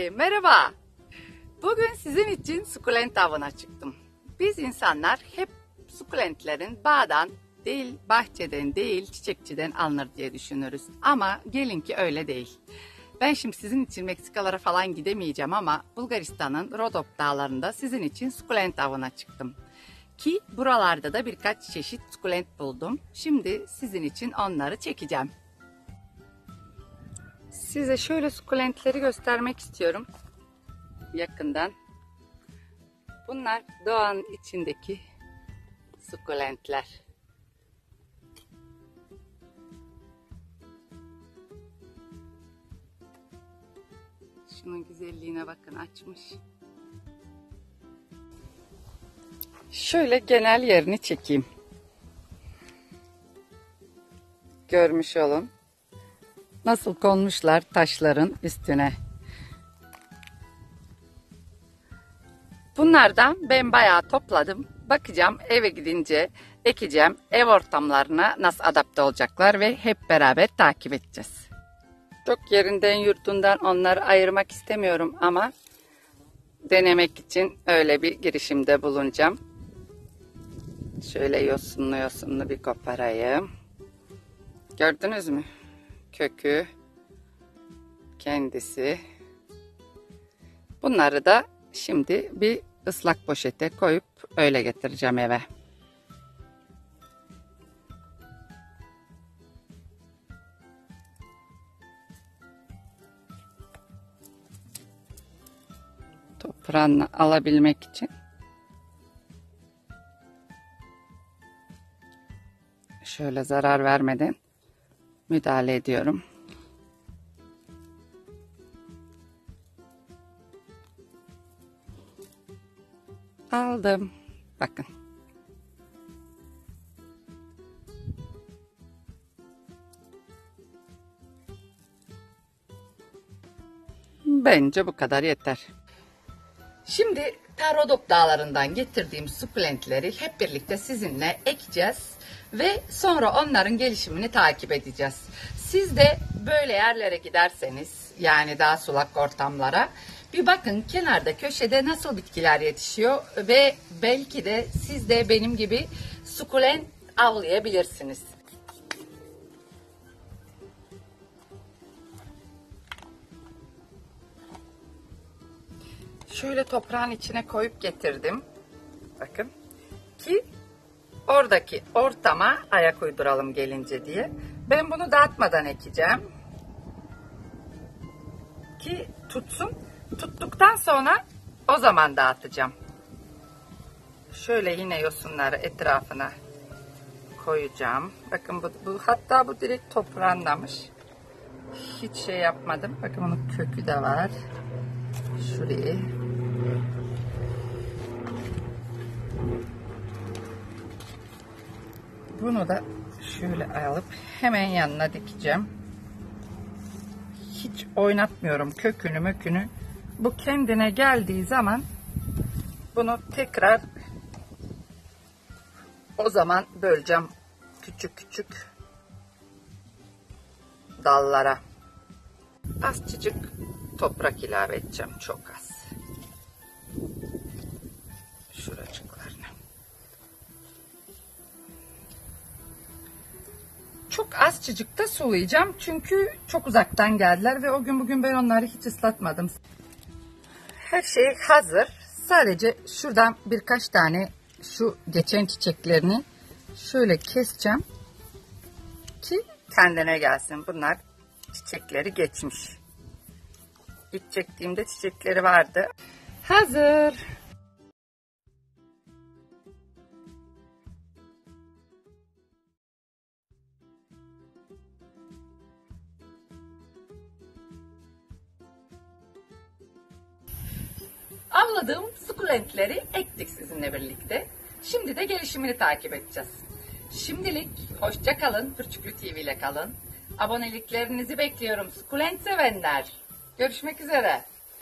Merhaba. Bugün sizin için sukulent avına çıktım. Biz insanlar hep sukulentlerin bağdan değil, bahçeden değil, çiçekçiden alınır diye düşünürüz. Ama gelin ki öyle değil. Ben şimdi sizin için Meksikalara falan gidemeyeceğim ama Bulgaristan'ın Rodop dağlarında sizin için sukulent avına çıktım. Ki buralarda da birkaç çeşit sukulent buldum. Şimdi sizin için onları çekeceğim. Size şöyle sukulentleri göstermek istiyorum. Yakından. Bunlar doğanın içindeki sukulentler. Şunun güzelliğine bakın, açmış. Şöyle genel yerini çekeyim. Görmüş olun. Nasıl konmuşlar taşların üstüne. Bunlardan ben bayağı topladım. Bakacağım, eve gidince ekeceğim. Ev ortamlarına nasıl adapte olacaklar ve hep beraber takip edeceğiz. Çok yerinden yurtundan onları ayırmak istemiyorum ama denemek için öyle bir girişimde bulunacağım. Şöyle yosunlu yosunlu bir koparayım. Gördünüz mü? Kökü, kendisi. Bunları da şimdi bir ıslak poşete koyup öyle getireceğim eve. Toprağını alabilmek için şöyle zarar vermeden müdahale ediyorum. Aldım. Bakın. Bence bu kadar yeter. Şimdi Rodop dağlarından getirdiğim sukulentleri hep birlikte sizinle ekeceğiz ve sonra onların gelişimini takip edeceğiz. Siz de böyle yerlere giderseniz, yani daha sulak ortamlara, bir bakın kenarda köşede nasıl bitkiler yetişiyor ve belki de siz de benim gibi sukulent avlayabilirsiniz. Şöyle toprağın içine koyup getirdim. Bakın. Ki oradaki ortama ayak uyduralım gelince diye. Ben bunu dağıtmadan ekeceğim. Ki tutsun. Tuttuktan sonra o zaman dağıtacağım. Şöyle yine yosunları etrafına koyacağım. Bakın bu hatta bu direkt toprağındamış. Hiç şey yapmadım. Bakın bunun kökü de var. Şurayı. Bunu da şöyle alıp hemen yanına dikeceğim. Hiç oynatmıyorum kökünü mökünü. Bu kendine geldiği zaman bunu tekrar o zaman böleceğim küçük küçük dallara. Azıcık toprak ilave edeceğim, çok az. Şuracıklarına. Çok azıcık da sulayacağım çünkü çok uzaktan geldiler ve o gün bugün ben onları hiç ıslatmadım. Her şey hazır. Sadece şuradan birkaç tane şu geçen çiçeklerini şöyle keseceğim ki kendine gelsin. Bunlar çiçekleri geçmiş. İlk çektiğimde çiçekleri vardı. Hazır. Avladığım sukulentleri ektik sizinle birlikte. Şimdi de gelişimini takip edeceğiz. Şimdilik hoşça kalın. Pürçüklü TV ile kalın. Aboneliklerinizi bekliyorum sukulent sevenler. Görüşmek üzere.